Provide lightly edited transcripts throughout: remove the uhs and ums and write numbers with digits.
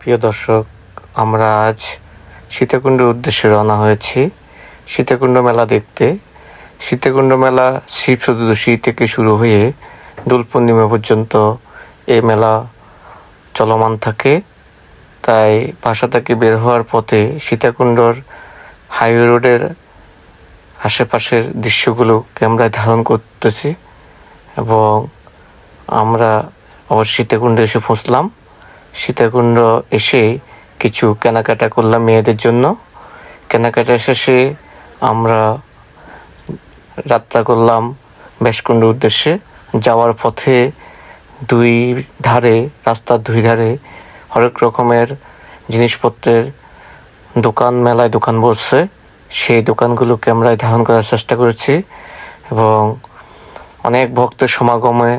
প্রিয় দর্শক, আমরা আজ সীতাকুণ্ডের উদ্দেশ্যে রওনা হয়েছি সীতাকুণ্ড মেলা দেখতে। সীতাকুণ্ড মেলা শিব চতুর্দশী থেকে শুরু হয়ে দোল পূর্ণিমা পর্যন্ত এই মেলা চলমান থাকে। তাই বাসা থেকে বের হওয়ার পথে সীতাকুণ্ডর হাইওয়ে রোডের আশেপাশের দৃশ্যগুলো ক্যামেরায় ধারণ করতেছি এবং আমরা অবশ্য সীতাকুণ্ডে এসে পৌঁছলাম। সীতাকুণ্ড এসে কিছু কেনাকাটা করলাম মেয়েদের জন্য। কেনাকাটা শেষে আমরা যাত্রা করলাম ব্যাসকুণ্ডের উদ্দেশ্যে। যাওয়ার পথে রাস্তার দুই ধারে হরেক রকমের জিনিসপত্রের মেলায় দোকান বসছে। সেই দোকানগুলো ক্যামেরায় ধারণ করার চেষ্টা করেছি এবং অনেক ভক্তের সমাগমে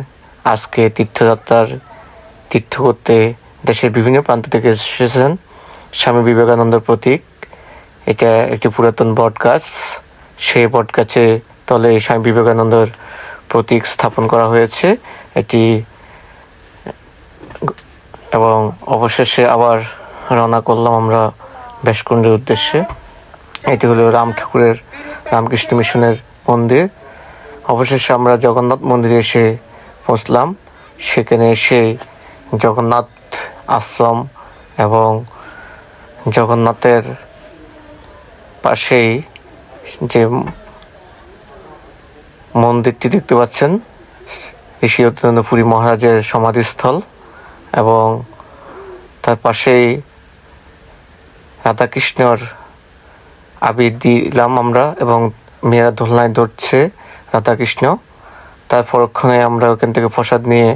আজকে তীর্থ করতে দেশের বিভিন্ন প্রান্ত থেকে এসেছেন। স্বামী বিবেকানন্দের প্রতীক, এটা একটি পুরাতন বট গাছ। সেই বট গাছে তলে স্বামী বিবেকানন্দের প্রতীক স্থাপন করা হয়েছে এবং অবশেষে আবার রওনা করলাম আমরা ব্যাসকুণ্ডের উদ্দেশ্যে। এটি হলো রামকৃষ্ণ মিশনের মন্দির। অবশেষে আমরা জগন্নাথ মন্দিরে এসে পৌঁছলাম। সেখানে এসে জগন্নাথ আশ্রম এবং জগন্নাথের পাশেই যে মন্দিরটি দেখতে পাচ্ছেন, ঋষি পুরী মহারাজের সমাধিস্থল, এবং তার পাশেই রাধাকৃষ্ণর আবির দিলাম আমরা এবং মেয়েরা দোলনায় ধরছে রাধাকৃষ্ণ। তার পরক্ষণে আমরা ওখান থেকে প্রসাদ নিয়ে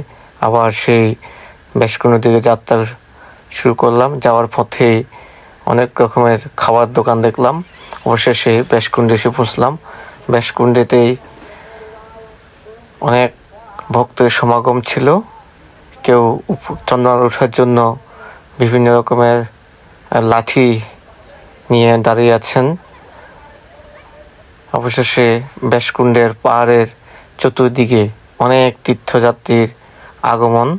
আবার সেই ব্যাসকুণ্ড দিকে যাত্রা শুরু করলাম। যাওয়ার পথে অনেক রকমের খাবার দোকান দেখলাম। অবশেষে ব্যাসকুণ্ডে এসে পৌঁছলাম। ব্যাসকুণ্ডেতেই অনেক ভক্তের সমাগম ছিল। কেউ চন্দন ওঠার জন্য বিভিন্ন রকমের লাঠি নিয়ে দাঁড়িয়ে আছেন। অবশেষে ব্যাসকুণ্ডের পাহাড়ের চতুর্দিকে অনেক তীর্থযাত্রীর আগমন।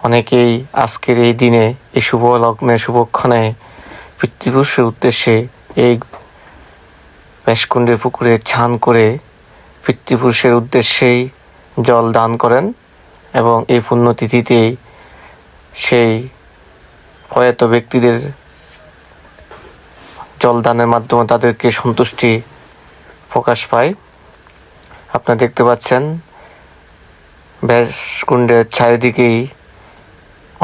অনেকেই আজকের এই দিনে, এই শুভ লগ্নে, শুভক্ষণে পিতৃপুরুষের উদ্দেশ্যে এই ব্যাসকুণ্ডের পুকুরে স্নান করে পিতৃপুরুষের উদ্দেশ্যেই জল দান করেন এবং এই পুণ্যতিথিতেই সেই প্রয়াত ব্যক্তিদের জলদানের মাধ্যমে তাদেরকে সন্তুষ্টি প্রকাশ পায়। আপনারা দেখতে পাচ্ছেন ব্যাসকুণ্ডের চারিদিকেই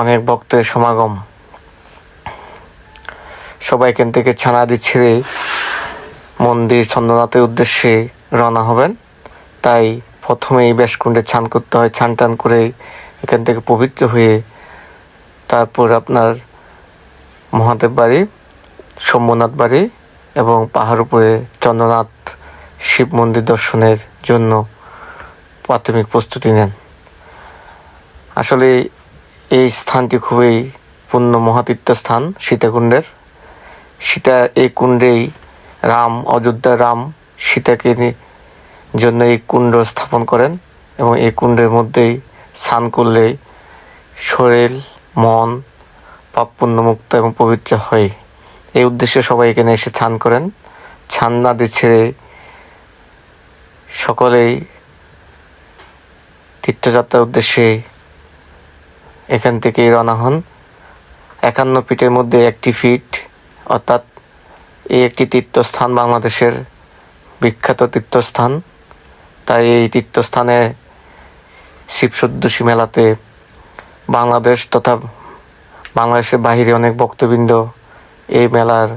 অনেক ভক্তের সমাগম। সবাই এখান থেকে ছানাদি ছেড়ে মন্দির চন্দ্রনাথের উদ্দেশ্যে রওনা হবেন। তাই প্রথমেই ব্যাসকুণ্ডে স্নান করতে হয়। স্নান টান করে এখান থেকে পবিত্র হয়ে তারপর আপনার মহাদেব বাড়ি, শম্ভুনাথ বাড়ি এবং পাহাড় উপরে চন্দ্রনাথ শিব মন্দির দর্শনের জন্য প্রাথমিক প্রস্তুতি নেন। আসলে এই স্থানটি খুবই পূণ্য মহাতীর্থ স্থান সীতাকুণ্ডের। এই কুণ্ডেই অযোধ্যার রাম সীতাকে জন্য এই কুণ্ড স্থাপন করেন এবং এই কুণ্ডের মধ্যেই স্নান করলে শরীর মন পাপ পুণ্যমুক্ত এবং পবিত্র হয়। এই উদ্দেশ্যে সবাই এখানে এসে স্নান করেন। স্নান নদী ছেড়ে সকলেই তীর্থযাত্রার উদ্দেশ্যে এখান থেকেই রওনা হন। 51 ফিটের মধ্যে 1টি ফিট, অর্থাৎ এই একটি তীর্থস্থান, বাংলাদেশের বিখ্যাত তীর্থস্থান। তাই এই তীর্থস্থানে শিব চতুর্দশী মেলাতে বাংলাদেশ তথা বাংলাদেশের বাহিরে অনেক ভক্তবৃন্দ এই মেলার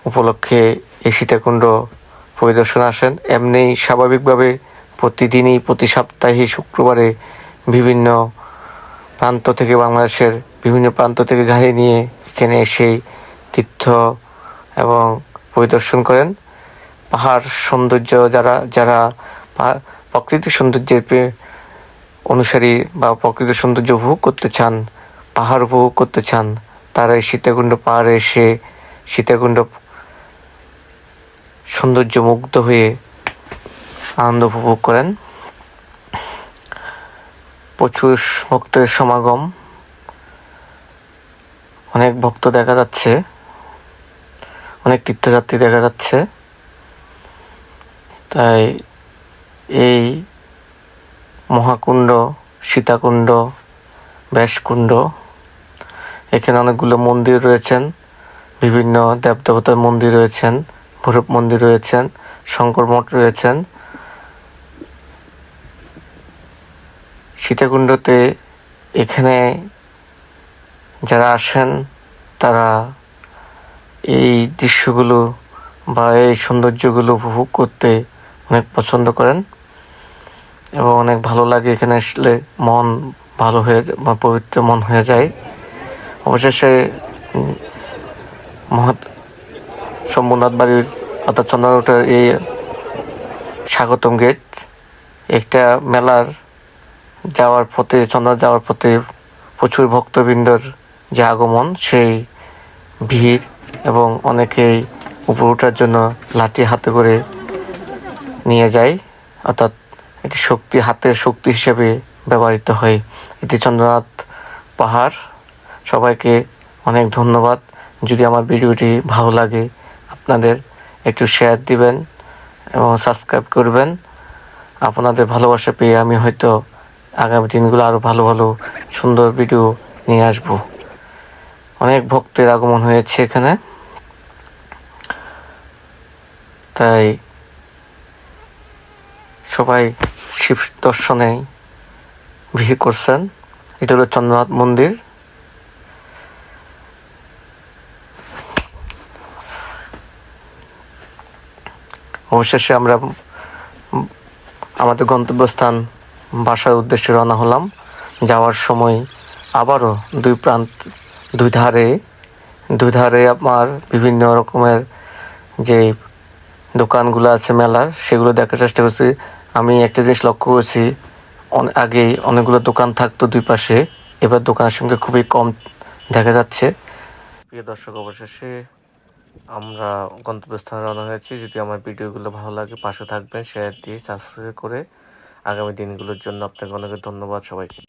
উপলক্ষে এই সীতাকুণ্ড পরিদর্শন আসেন। এমনি স্বাভাবিকভাবে প্রতিদিনই প্রতি সপ্তাহে শুক্রবারে বিভিন্ন প্রান্ত থেকে, বাংলাদেশের বিভিন্ন প্রান্ত থেকে গাড়ি নিয়ে এখানে এসে তীর্থ এবং পরিদর্শন করেন। পাহাড় সৌন্দর্য যারা প্রাকৃতিক সৌন্দর্যের অনুসারী বা প্রকৃতির সৌন্দর্য উপভোগ করতে চান, পাহাড় উপভোগ করতে চান, তারা এই সীতাকুণ্ড পাহাড়ে এসে সীতাকুণ্ড সৌন্দর্য মুগ্ধ হয়ে আনন্দ উপভোগ করেন। প্রচুর ভক্তের সমাগম। অনেক ভক্ত দেখা যাচ্ছে, অনেক তীর্থযাত্রী দেখা যাচ্ছে। তাই এই মহাকুণ্ড, সীতাকুণ্ড, ব্যাসকুণ্ড, এখানে অনেকগুলো মন্দির রয়েছেন, বিভিন্ন দেবদেবতার মন্দির রয়েছেন, ভৈরব মন্দির রয়েছেন, শঙ্কর মঠ রয়েছেন। সীতাকুণ্ডতে এখানে যারা আসেন তারা এই দৃশ্যগুলো বা এই সৌন্দর্যগুলো উপভোগ করতে অনেক পছন্দ করেন এবং অনেক ভালো লাগে। এখানে আসলে মন ভালো হয়ে বা পবিত্র মন হয়ে যায়। অবশেষে মহৎ শম্ভুনাথ বাড়ির অর্থাৎ চন্দ্রনাথের এই স্বাগতম গেট, একটা মেলার যাওয়ার পথে, চন্দ্রনাথ যাওয়ার পথে প্রচুর ভক্তবৃন্দর যে আগমন, সেই ভিড় এবং অনেকেই উপরে ওঠার জন্য লাঠি হাতে করে নিয়ে যায়, অর্থাৎ এটি শক্তি, হাতের শক্তি হিসেবে ব্যবহৃত হয়। এটি চন্দ্রনাথ পাহাড়। সবাইকে অনেক ধন্যবাদ। যদি আমার ভিডিওটি ভালো লাগে আপনাদের একটু শেয়ার দিবেন এবং সাবস্ক্রাইব করবেন। আপনাদের ভালোবাসা পেয়ে আমি হয়তো আগামী দিনগুলো আরও ভালো ভালো সুন্দর ভিডিও নিয়ে আসব। অনেক ভক্তের আগমন হয়েছে এখানে, তাই সবাই শিব দর্শনে ভিড় করছেন। এটা হলো চন্দ্রনাথ মন্দির। অবশেষে আমরা আমাদের গন্তব্যস্থান বাসার উদ্দেশ্যে রওনা হলাম। যাওয়ার সময় আবারও দুই ধারে আমার বিভিন্ন রকমের যে দোকানগুলো আছে মেলার, সেগুলো দেখার চেষ্টা করছি। আমি একটা জিনিস লক্ষ্য করছি, আগেই অনেকগুলো দোকান থাকতো দুই পাশে, এবার দোকানের সঙ্গে খুবই কম দেখা যাচ্ছে। প্রিয় দর্শক, অবশেষে আমরা গন্তব্যস্থানে রওনা হয়েছি। যদি আমার ভিডিওগুলো ভালো লাগে পাশে থাকবেন, শেয়ার দিয়ে সাবস্ক্রাইব করে। আগামী দিনগুলোর জন্য আপনাকে অনেক ধন্যবাদ সবাইকে।